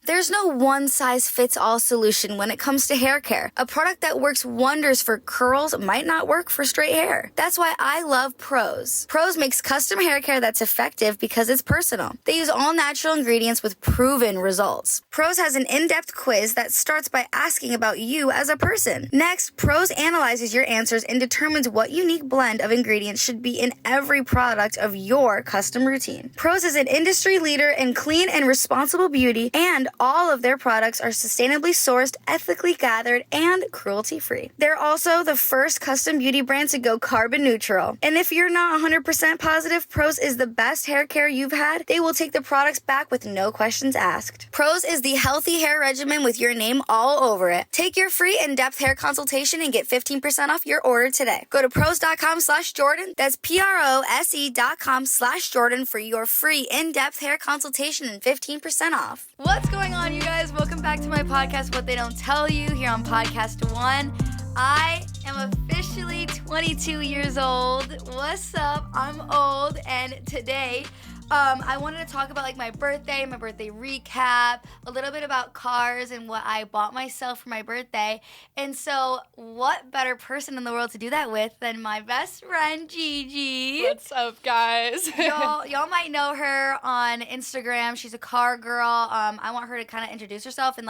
There's no one-size-fits-all solution when it comes to hair care. A product that works wonders for curls might not work for straight hair. That's why I love Prose. Prose makes custom hair care that's effective because it's personal. They use all natural ingredients with proven results. Prose has an in-depth quiz that starts by asking about you as a person. Next, Prose analyzes your answers and determines what unique blend of ingredients should be in every product of your custom routine. Prose is an industry leader in clean and responsible beauty, and all of their products are sustainably sourced, ethically gathered, and cruelty-free. They're also the first custom beauty brand to go carbon neutral. And if you're not 100% positive Prose is the best hair care you've had, they will take the products back with no questions asked. Prose is the healthy hair regimen with your name all over it. Take your free in-depth hair consultation and get 15% off your order today. Go to prose.com/Jordyn. That's prose.com/Jordyn for your free in-depth hair consultation and 15% off. What's going on, you guys? Welcome back to my podcast, What They Don't Tell You, here on PodcastOne. I am officially 22 years old. What's up? I'm old, and today I wanted to talk about my birthday recap, a little bit about cars and what I bought myself for my birthday. And so what better person in the world to do that with than my best friend, Gigi. What's up, guys? Y'all might know her on Instagram. She's a car girl. I want her to kind of introduce herself and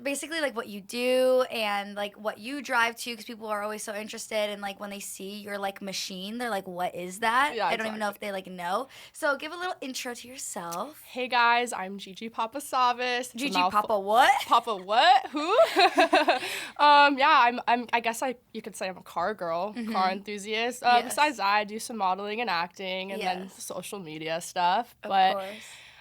basically what you do and what you drive to, because people are always so interested, and when they see your machine, they're like, what is that? Yeah, I don't even know if they know. So give a little intro to yourself. Hey guys, I'm Gigi Papasavvas. Gigi Papa what? Papa what? Who? I guess you could say I'm a car girl, car enthusiast. Yes. Besides that, I do some modeling and acting, and then social media stuff. Of but course.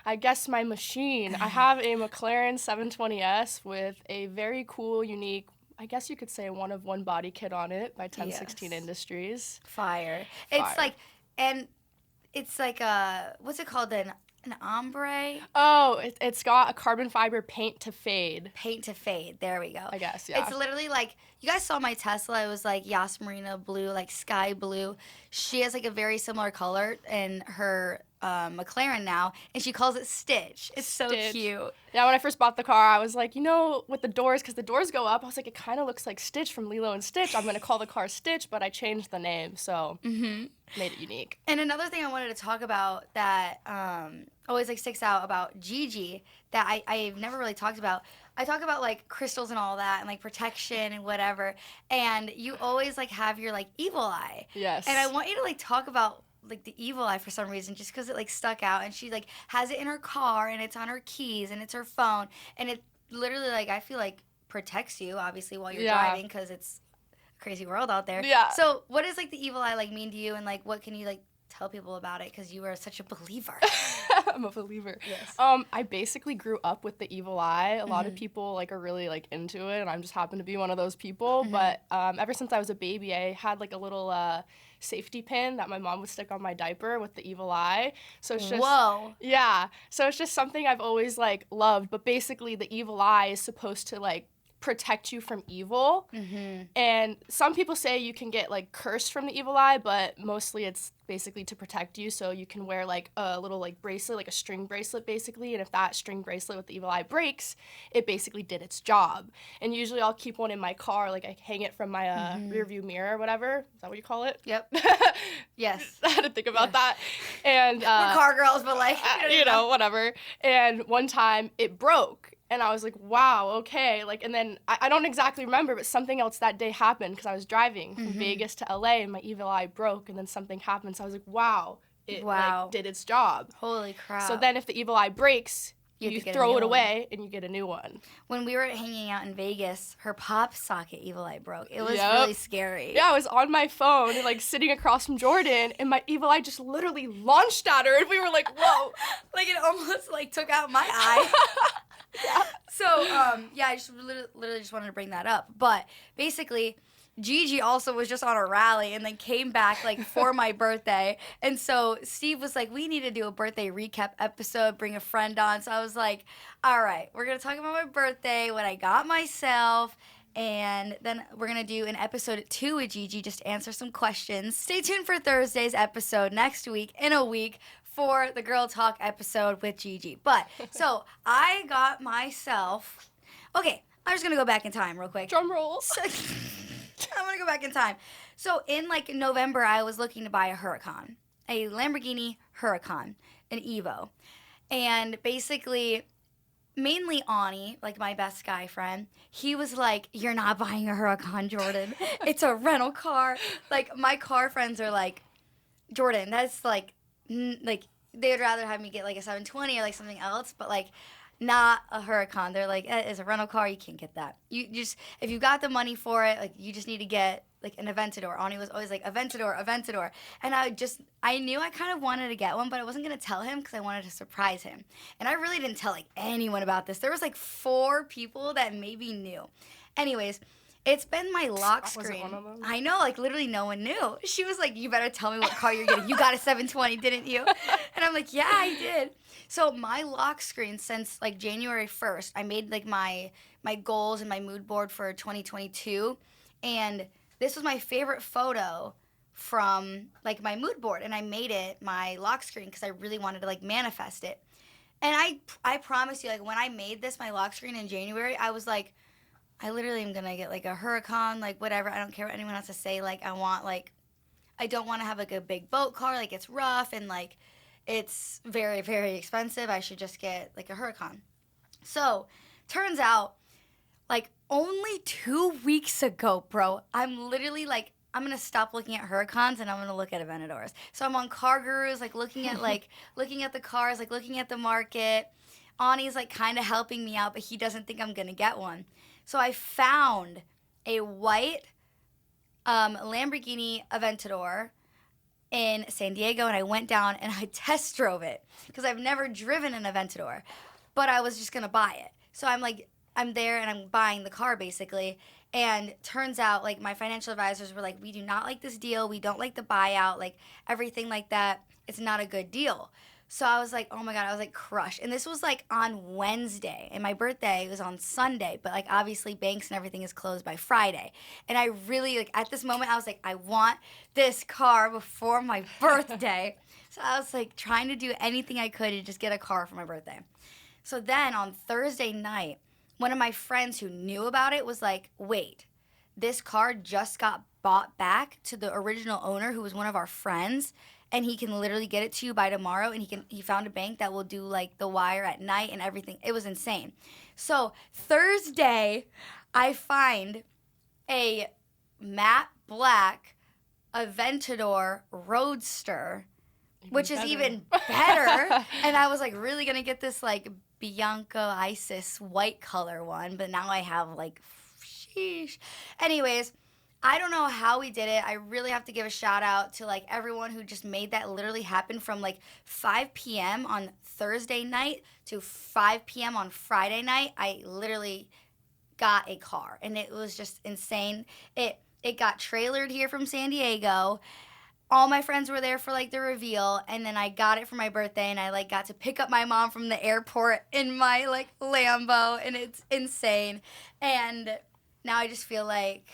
I guess my machine, I have a McLaren 720S with a very cool, unique, I guess you could say a one-of-one body kit on it by 1016 Industries. Fire. Fire. It's what's it called then? An ombre? Oh, it's got a carbon fiber paint to fade. Paint to fade. There we go. I guess, yeah. It's literally you guys saw my Tesla. It was Yas Marina blue, sky blue. She has a very similar color in her McLaren now, and she calls it Stitch. It's so cute. Yeah, when I first bought the car, I was like, with the doors, because the doors go up, I was like, it kind of looks like Stitch from Lilo and Stitch. I'm going to call the car Stitch, but I changed the name, so made it unique. And another thing I wanted to talk about that always sticks out about Gigi that I've never really talked about. I talk about crystals and all that and protection and whatever, and you always have your evil eye. Yes. And I want you to talk about the evil eye for some reason, just because it stuck out, and she has it in her car, and it's on her keys, and it's her phone, and it literally I feel protects you obviously while you're driving, because it's a crazy world out there. Yeah. So what does the evil eye mean to you, and what can you tell people about it, because you are such a believer? I'm a believer. Yes. I basically grew up with the evil eye. A lot of people are really into it, and I just happen to be one of those people. But ever since I was a baby, I had a little safety pin that my mom would stick on my diaper with the evil eye. So it's just yeah. So it's just something I've always loved. But basically, the evil eye is supposed to protect you from evil. And some people say you can get cursed from the evil eye, but mostly it's basically to protect you. So you can wear a little bracelet, a string bracelet basically, and if that string bracelet with the evil eye breaks, it basically did its job. And usually I'll keep one in my car, I hang it from my rear view mirror or whatever. Is that what you call it? Yep. Yes. I had to think about that. And we're car girls, but whatever. And one time it broke. And I was like, wow, okay. And then I don't exactly remember, but something else that day happened, because I was driving from Vegas to LA and my evil eye broke, and then something happened. So I was like, wow, it did its job. Holy crap. So then if the evil eye breaks, you throw it away and you get a new one. When we were hanging out in Vegas, her pop socket evil eye broke. It was really scary. Yeah, I was on my phone and sitting across from Jordyn, and my evil eye just literally launched at her, and we were like, whoa. It almost took out my eye. Yeah. So, I just literally just wanted to bring that up. But basically, Gigi also was just on a rally and then came back for my birthday. And so Steve was like, we need to do a birthday recap episode, bring a friend on. So I was like, all right, we're going to talk about my birthday, what I got myself. And then we're going to do an episode 2 with Gigi, just answer some questions. Stay tuned for Thursday's episode next week, in a week, for the Girl Talk episode with Gigi. But, so, I got myself... Okay, I'm just going to go back in time real quick. Drum rolls. I'm going to go back in time. So, in, like, November, I was looking to buy a Huracan. A Lamborghini Huracan. An Evo. And basically... Mainly Ani, like my best guy friend, he was like, you're not buying a Huracan, Jordyn. It's a rental car. Like, my car friends are like, Jordyn, that's like, like, they'd rather have me get like a 720 or like something else, but like, not a Huracan. They're like, it's a rental car, you can't get that. You just, if you got the money for it, like, you just need to get like an Aventador. Ani was always like, Aventador. And I knew I kind of wanted to get one, but I wasn't going to tell him because I wanted to surprise him. And I really didn't tell like anyone about this. There was like 4 people that maybe knew. Anyways, it's been my lock screen. Wasn't one of them? I know, like literally no one knew. She was like, you better tell me what car you're getting. You got a 720, didn't you? And I'm like, yeah, I did. So my lock screen since like January 1st, I made like my goals and my mood board for 2022. And this was my favorite photo from, like, my mood board, and I made it my lock screen because I really wanted to, like, manifest it. And I promise you, like, when I made this my lock screen in January, I was like, I literally am going to get, like, a Huracan, like, whatever. I don't care what anyone has to say. Like, I don't want to have, like, a big boat car. Like, it's rough and, like, it's very, very expensive. I should just get, like, a Huracan. So, turns out, like, only 2 weeks ago, bro, I'm literally like, I'm going to stop looking at Huracans and I'm going to look at Aventadors. So I'm on Car Gurus, like looking at the cars, like looking at the market. Ani's like kind of helping me out, but he doesn't think I'm going to get one. So I found a white Lamborghini Aventador in San Diego, and I went down and I test drove it because I've never driven an Aventador, but I was just going to buy it. So I'm there and I'm buying the car basically, and turns out like my financial advisors were like, we do not like this deal, we don't like the buyout, like everything like that, it's not a good deal. So I was like, oh my God, I was like crushed. And this was like on Wednesday, and my birthday was on Sunday, but like obviously banks and everything is closed by Friday. And I really, like at this moment, I was like, I want this car before my birthday. So I was like trying to do anything I could to just get a car for my birthday. So then on Thursday night, one of my friends who knew about it was like, wait, this car just got bought back to the original owner who was one of our friends, and he can literally get it to you by tomorrow, and he found a bank that will do like the wire at night and everything. It was insane. So Thursday, I find a matte black Aventador Roadster, which is even better. And I was like really gonna get this like Bianca Isis white color one, but now I have like, sheesh. Anyways, I don't know how we did it. I really have to give a shout out to like everyone who just made that literally happen from like 5 p.m. on Thursday night to 5 p.m. on Friday night. I literally got a car, and it was just insane. It got trailered here from San Diego. All my friends were there for like the reveal, and then I got it for my birthday, and I like got to pick up my mom from the airport in my like Lambo, and it's insane. And now I just feel like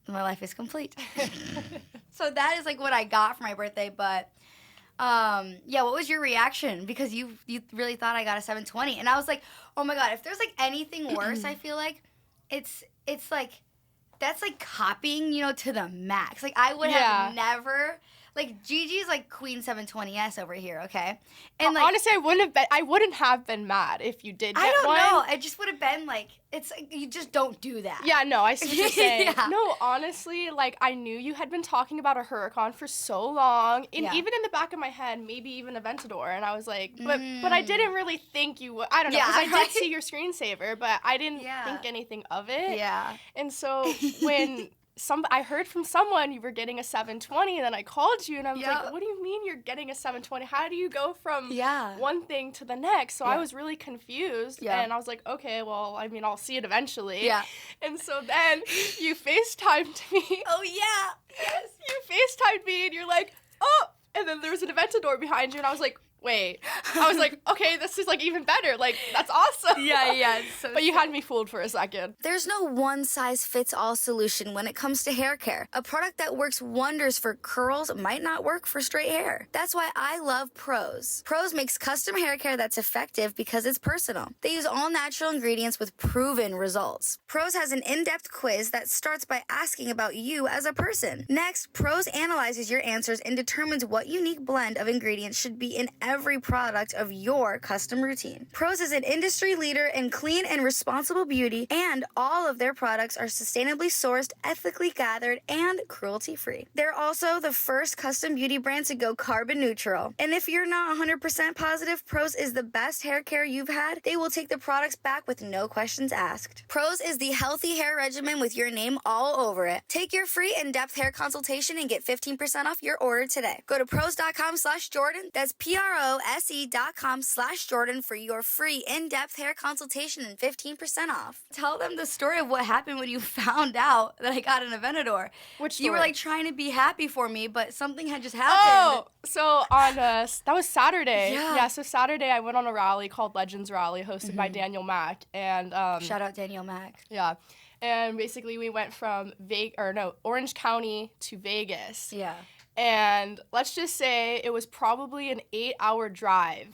my life is complete. So that is like what I got for my birthday. But yeah, what was your reaction? Because you really thought I got a 720, and I was like, oh my God, if there's like anything worse, I feel like it's like, that's like copying, you know, to the max. Like I would have never, like Gigi's like Queen 720S over here, okay? And like honestly, I wouldn't have been mad if you did get one. I don't know. It just would have been like, it's like, you just don't do that. Yeah, no, I see what you're saying. Yeah. No, honestly, like I knew you had been talking about a Huracan for so long, and even in the back of my head, maybe even a Aventador, and I was like, but I didn't really think you would. I don't know, because I did see your screensaver, but I didn't think anything of it. Yeah. And so when I heard from someone you were getting a 720, and then I called you, and I was like, what do you mean you're getting a 720? How do you go from one thing to the next? So I was really confused, and I was like, okay, well, I mean, I'll see it eventually. Yeah. And so then you FaceTimed me. Oh, yeah. Yes. You FaceTimed me, and you're like, oh, and then there was an Aventador behind you, and I was like, wait. I was like, okay, this is like even better. Like, that's awesome. Yeah. So But you had me fooled for a second. There's no one-size-fits-all solution when it comes to hair care. A product that works wonders for curls might not work for straight hair. That's why I love Prose. Prose makes custom hair care that's effective because it's personal. They use all natural ingredients with proven results. Prose has an in-depth quiz that starts by asking about you as a person. Next, Prose analyzes your answers and determines what unique blend of ingredients should be in every product of your custom routine. Prose is an industry leader in clean and responsible beauty, and all of their products are sustainably sourced, ethically gathered, and cruelty-free. They're also the first custom beauty brand to go carbon neutral. And if you're not 100% positive Prose is the best hair care you've had, they will take the products back with no questions asked. Prose is the healthy hair regimen with your name all over it. Take your free in-depth hair consultation and get 15% off your order today. Go to prose.com/Jordyn. That's prose.com/Jordyn for your free in-depth hair consultation and 15% off. Tell them the story of what happened when you found out that I got an Aventador. Which story? You were like trying to be happy for me, but something had just happened. Oh, so on that was Saturday. Yeah. So Saturday I went on a rally called Legends Rally hosted by Daniel Mack, and Shout out Daniel Mack. yeah. And basically we went from Orange County to Vegas. Yeah. And let's just say it was probably an 8-hour drive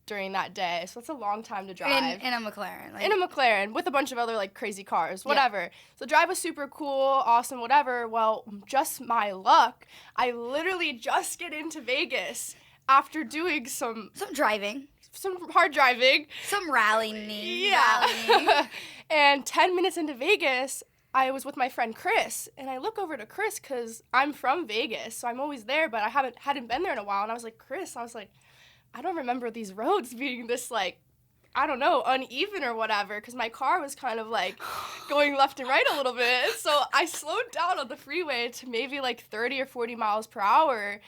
during that day. So that's a long time to drive. In a McLaren. In a McLaren with a bunch of other like crazy cars, whatever. Yeah. So the drive was super cool, awesome, whatever. Well, just my luck, I literally just get into Vegas after doing some driving. Some hard driving. Some rallying. Yeah. And 10 minutes into Vegas, I was with my friend Chris, and I look over to Chris because I'm from Vegas, so I'm always there, but I hadn't been there in a while, and I was like, Chris, I don't remember these roads being this, like, I don't know, uneven or whatever, because my car was kind of, like, going left and right a little bit, so I slowed down on the freeway to maybe, like, 30 or 40 miles per hour,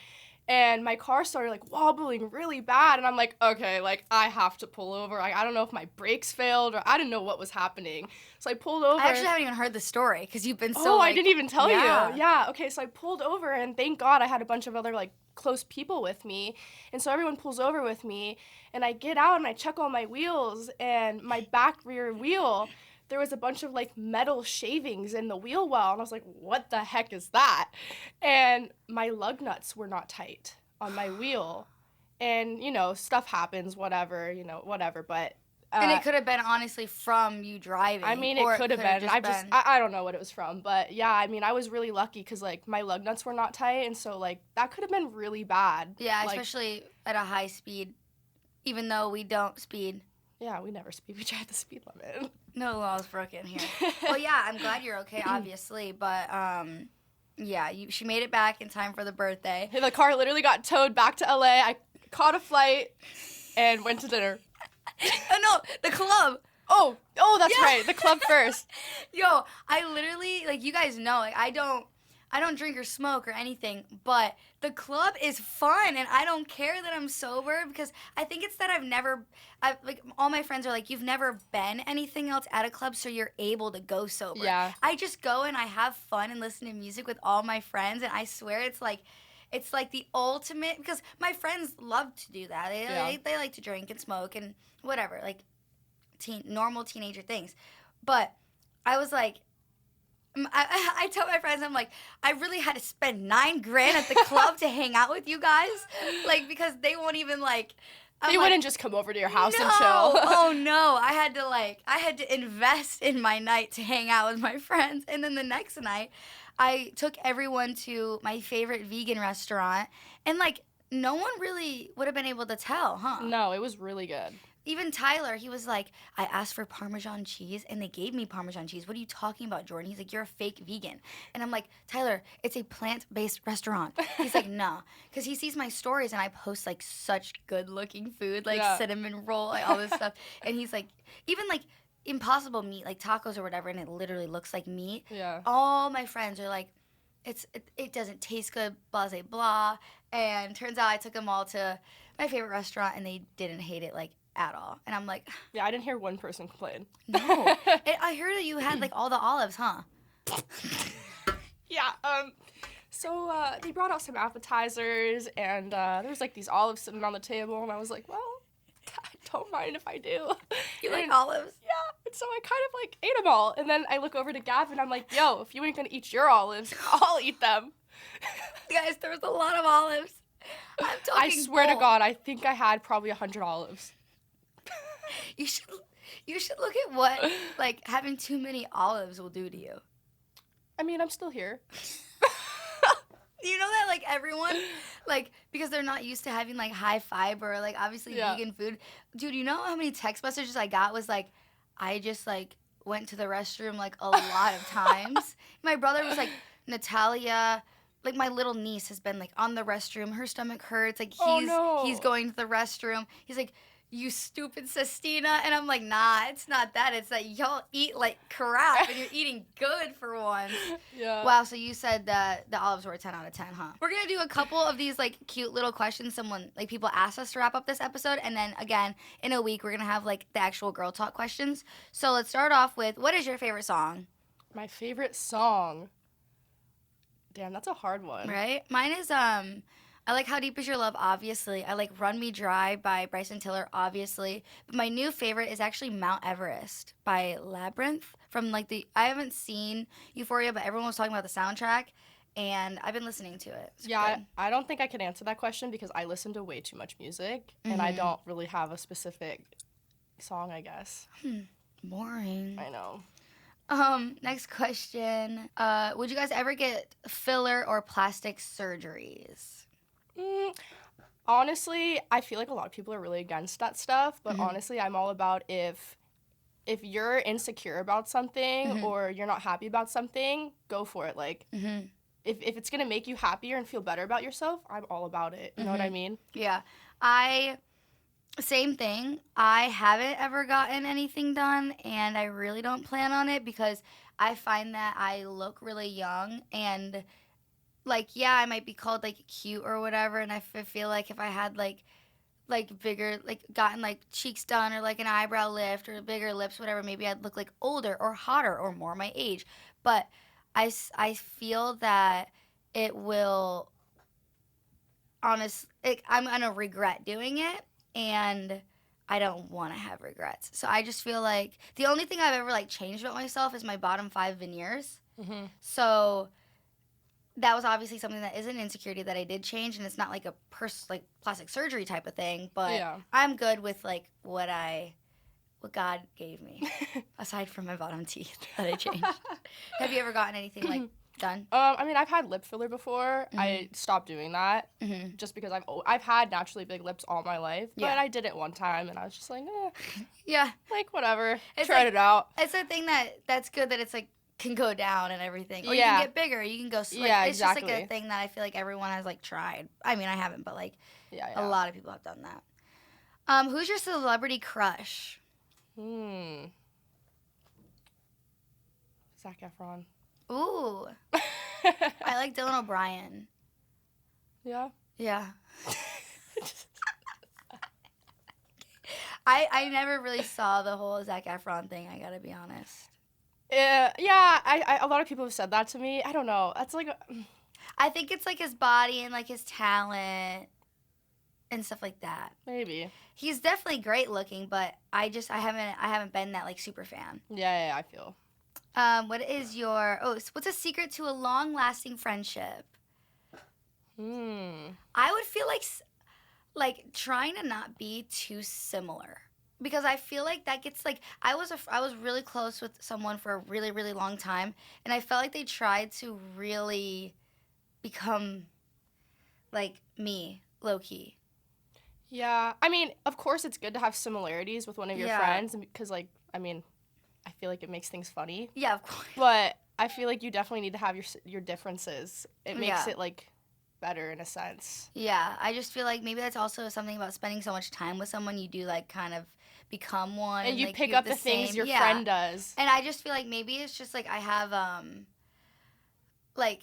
and my car started, like, wobbling really bad, and I'm like, okay, like, I have to pull over. Like, I don't know if my brakes failed, or I didn't know what was happening. So I pulled over. I actually haven't even heard the story, because you've been so, I didn't even tell you. Yeah, okay, so I pulled over, and thank God I had a bunch of other, like, close people with me, and so everyone pulls over with me, and I get out, and I check all my wheels, and my back rear wheel, there was a bunch of, like, metal shavings in the wheel well, and I was like, what the heck is that? And my lug nuts were not tight on my wheel. And, you know, stuff happens, whatever, but... and it could have been, honestly, from you driving. I mean, it could have been. I don't know what it was from. But, yeah, I mean, I was really lucky because, like, my lug nuts were not tight, and so, like, that could have been really bad. Yeah, like, especially at a high speed, even though we don't speed. Yeah, we never speed. We drive the speed limit. No laws broken here. Well, yeah, I'm glad you're okay, obviously, but yeah, she made it back in time for the birthday. The car literally got towed back to LA. I caught a flight and went to dinner. Oh no, the club. Oh, that's right, the club first. Yo, I literally, like, you guys know, like, I don't drink or smoke or anything, but the club is fun, and I don't care that I'm sober, because I think it's that like, all my friends are like, you've never been anything else at a club, so you're able to go sober. Yeah. I just go and I have fun and listen to music with all my friends, and I swear it's like the ultimate, because my friends love to do that. They like to drink and smoke and whatever, like normal teenager things. But I was like, I tell my friends, I'm like, I really had to spend $9,000 at the club to hang out with you guys, like, because they won't even, like. They wouldn't just come over to your house and chill. Oh no, I had to invest in my night to hang out with my friends, and then the next night, I took everyone to my favorite vegan restaurant, and, like, no one really would have been able to tell, huh? No, it was really good. Even Tyler, he was like, I asked for Parmesan cheese, and they gave me Parmesan cheese. What are you talking about, Jordyn? He's like, you're a fake vegan. And I'm like, Tyler, it's a plant-based restaurant. He's like, nah. Because he sees my stories, and I post, like, such good-looking food, like cinnamon roll, like, all this stuff. And he's like, even, like, impossible meat, like tacos or whatever, and it literally looks like meat. Yeah. All my friends are like, it doesn't taste good, blah, blah, blah. And turns out I took them all to my favorite restaurant, and they didn't hate it, like, at all. And I'm like, yeah, I didn't hear one person complain. No. I heard that you had, like, all the olives, huh? Yeah. So they brought out some appetizers, and there was like these olives sitting on the table, and I was like, well, I don't mind if I do. You like olives? Yeah, and so I kind of like ate them all, and then I look over to Gavin, and I'm like, yo, if you ain't gonna eat your olives, I'll eat them. Guys, there was a lot of olives. I'm talking I swear to God, I think I had probably 100 olives. You should look at what like having too many olives will do to you. I mean, I'm still here. You know that like everyone, like because they're not used to having like high fiber, like obviously vegan food. Dude, you know how many text messages I got was like, I just like went to the restroom like a lot of times. My brother was like, Natalia, like my little niece has been like on the restroom. Her stomach hurts. Like he's going to the restroom. He's like, you stupid Sestina. And I'm like, nah, it's not that. It's that y'all eat like crap and you're eating good for once. Yeah. Wow, so you said that the olives were a 10 out of 10, huh? We're going to do a couple of these like cute little questions people asked us to wrap up this episode. And then again, in a week, we're going to have like the actual girl talk questions. So let's start off with, what is your favorite song? My favorite song. Damn, that's a hard one. Right? Mine is, I like How Deep Is Your Love, obviously. I like Run Me Dry by Bryson Tiller, obviously. But my new favorite is actually Mount Everest by Labyrinth. I haven't seen Euphoria, but everyone was talking about the soundtrack, and I've been listening to it. It's good. I don't think I can answer that question because I listen to way too much music, and I don't really have a specific song, I guess. Boring. I know. Next question. Would you guys ever get filler or plastic surgeries? Honestly, I feel like a lot of people are really against that stuff, but honestly, I'm all about if you're insecure about something or you're not happy about something, go for it. Like, if it's gonna make you happier and feel better about yourself, I'm all about it. You know what I mean? Yeah. Same thing. I haven't ever gotten anything done, and I really don't plan on it because I find that I look really young and like, yeah, I might be called, like, cute or whatever, and I feel like if I had, like bigger, like, gotten, like, cheeks done or, like, an eyebrow lift or bigger lips, whatever, maybe I'd look, like, older or hotter or more my age. But I feel that it will, I'm going to regret doing it, and I don't want to have regrets. So I just feel like the only thing I've ever, like, changed about myself is my bottom 5 veneers. So that was obviously something that is an insecurity that I did change, and it's not like a plastic surgery type of thing, but I'm good with like what God gave me, aside from my bottom teeth that I changed. Have you ever gotten anything like done? I mean, I've had lip filler before. I stopped doing that just because I've had naturally big lips all my life, but I did it one time, and I was just like, yeah, like whatever, tried it out. It's a thing that's good that it's like can go down and everything. Or you can get bigger, you can go slick. Yeah, it's just like a thing that I feel like everyone has like tried. I mean, I haven't, but like a lot of people have done that. Who's your celebrity crush? Zac Efron. Ooh. I like Dylan O'Brien. Yeah? Yeah. I never really saw the whole Zac Efron thing, I gotta be honest. Yeah, a lot of people have said that to me. I don't know. That's like I think it's like his body and like his talent and stuff like that. Maybe. He's definitely great looking, but I haven't been that like super fan. Yeah, I feel. What's a secret to a long-lasting friendship? I would feel like trying to not be too similar. Because I feel like that gets, like, I was really close with someone for a really, really long time, and I felt like they tried to really become, like, me, low-key. Yeah. I mean, of course it's good to have similarities with one of your friends, because, like, I mean, I feel like it makes things funny. Yeah, of course. But I feel like you definitely need to have your differences. It makes it, like, better in a sense. Yeah, I just feel like maybe that's also something about spending so much time with someone, you do, like, kind of become one. And you like, pick up the things your friend does. And I just feel like maybe it's just, like, I have, like,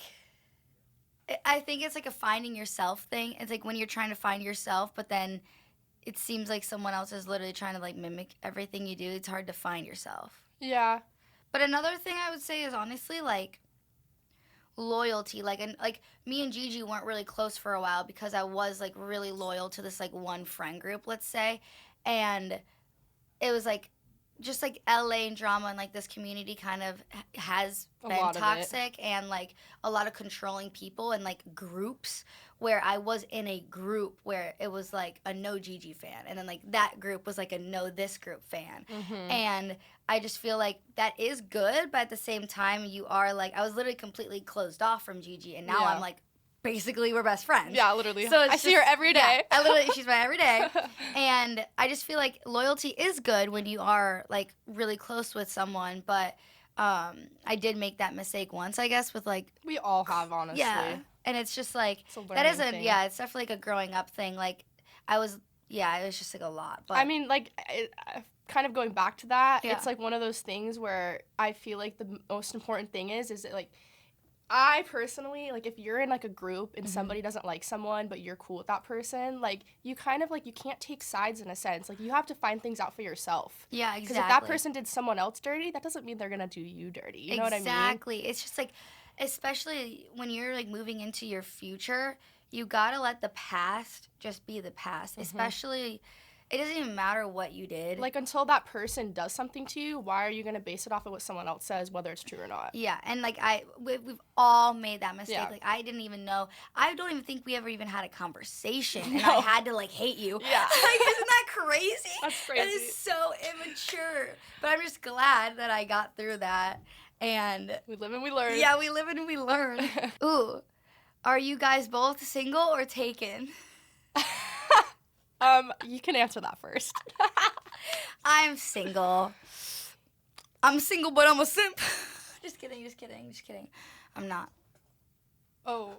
I think it's, like, a finding yourself thing. It's, like, when you're trying to find yourself, but then it seems like someone else is literally trying to, like, mimic everything you do. It's hard to find yourself. Yeah. But another thing I would say is, honestly, like, loyalty. Like, and like me and Gigi weren't really close for a while because I was like really loyal to this like one friend group, let's say, and it was like just like LA and drama and like this community kind of has been toxic and like a lot of controlling people and like groups where I was in a group where it was like a no Gigi fan and then like that group was like a no this group fan. And I just feel like that is good, but at the same time you are like, I was literally completely closed off from Gigi and now I'm like, basically we're best friends. Yeah, literally. So I see her every day. Yeah, she's my every day. And I just feel like loyalty is good when you are like really close with someone, but I did make that mistake once, I guess, with like we all have, honestly. Yeah. And it's just like that isn't thing. Yeah, it's definitely like a growing up thing. Like it was just like a lot. But I mean, like kind of going back to that, it's like one of those things where I feel like the most important thing is that like I personally, like, if you're in, like, a group and somebody doesn't like someone, but you're cool with that person, like, you kind of, like, you can't take sides in a sense. Like, you have to find things out for yourself. Yeah, exactly. Because if that person did someone else dirty, that doesn't mean they're going to do you dirty. You know what I mean? Exactly. It's just, like, especially when you're, like, moving into your future, you got to let the past just be the past. Especially, it doesn't even matter what you did. Like, until that person does something to you, why are you going to base it off of what someone else says, whether it's true or not? Yeah, and, like, we've all made that mistake. Yeah. Like, I didn't even know. I don't even think we ever even had a conversation, and I had to, like, hate you. Yeah. Like, isn't that crazy? That's crazy. That is so immature. But I'm just glad that I got through that, and... we live and we learn. Yeah, we live and we learn. Ooh, are you guys both single or taken? You can answer that first. I'm single. I'm single, but I'm a simp. Just kidding. I'm not. Oh.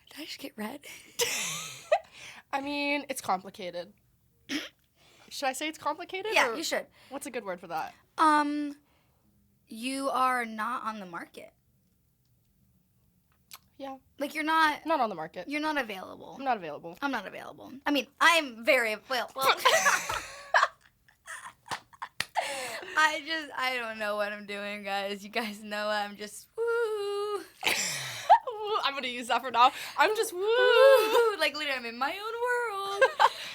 Did I just get red? I mean, it's complicated. Should I say it's complicated? Yeah, you should. What's a good word for that? You are not on the market. Yeah. Like, you're not... Not on the market. You're not available. I'm not available. I'm not available. I mean, I'm very... Well... I don't know what I'm doing, guys. You guys know I'm just... Woo. I'm going to use that for now. I'm just... Woo. Like, literally, I'm in my own world.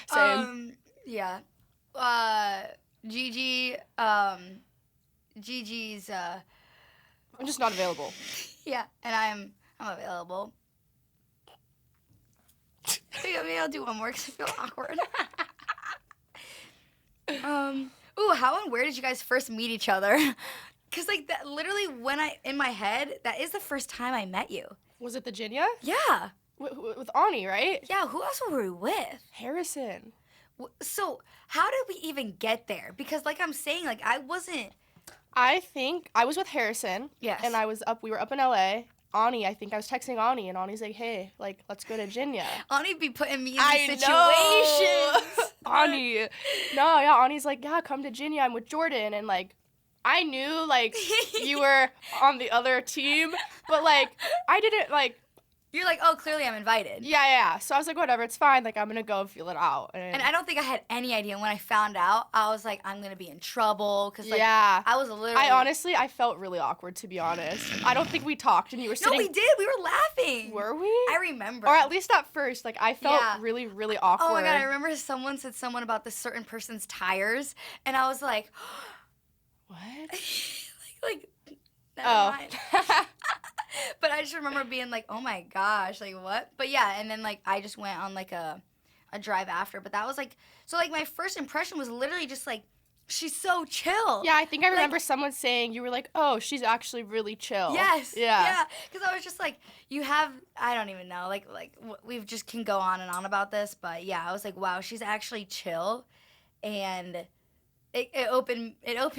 Same. Yeah. Gigi's... I'm just not available. Yeah, and I'm available. Maybe I'll do one more because I feel awkward. Ooh, how and where did you guys first meet each other? Because, like, that literally in my head, that is the first time I met you. Was it the Virginia? Yeah. With Ani, right? Yeah, who else were we with? Harrison. So, how did we even get there? Because, like I'm saying, like, I think I was with Harrison. Yes. And we were up in LA. Ani, I think I was texting Ani, and Ani's like, hey, like, let's go to Virginia. Ani be putting me in these situations. Ani. No, yeah, Ani's like, yeah, come to Virginia, I'm with Jordyn, and, like, I knew, like, you were on the other team, but, like, I didn't, like... You're like, oh, clearly I'm invited. Yeah. So I was like, whatever, it's fine. Like, I'm going to go and feel it out. And I don't think I had any idea. When I found out, I was like, I'm going to be in trouble. Because, like, I was literally... I felt really awkward, to be honest. I don't think we talked, and you were sitting... No, we did. We were laughing. Were we? I remember. Or at least at first. Like, I felt really, really awkward. Oh, my God. I remember someone said someone about this certain person's tires, and I was like... What? like, never mind. But I just remember being like, oh my gosh, like what? But yeah, and then like I just went on like a drive after. But that was like, so like my first impression was literally just like, she's so chill. Yeah, I think I remember someone saying, you were like, oh, she's actually really chill. Yes. Yeah. Because I was just like, I don't even know, like we've just can go on and on about this. But yeah, I was like, wow, she's actually chill. And it opened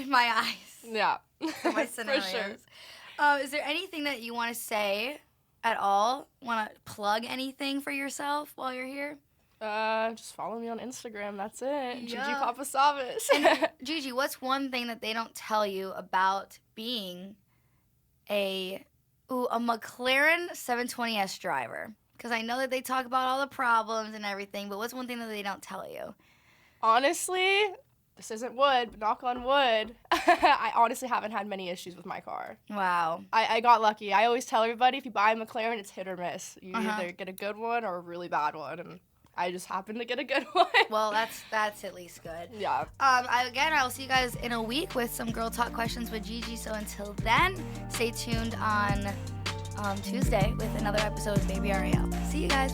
my eyes. Yeah. For my scenarios. For sure. Is there anything that you want to say at all? Want to plug anything for yourself while you're here? Just follow me on Instagram. That's it. Gigi Papasavvas. And Gigi, what's one thing that they don't tell you about being a McLaren 720S driver? Because I know that they talk about all the problems and everything, but what's one thing that they don't tell you? Honestly, this isn't wood, but knock on wood. I honestly haven't had many issues with my car. Wow. I got lucky. I always tell everybody, if you buy a McLaren, it's hit or miss. You either get a good one or a really bad one, and I just happened to get a good one. Well, that's at least good. Yeah. I'll see you guys in a week with some Girl Talk questions with Gigi. So until then, stay tuned on Tuesday with another episode of Baby Ariel. See you guys.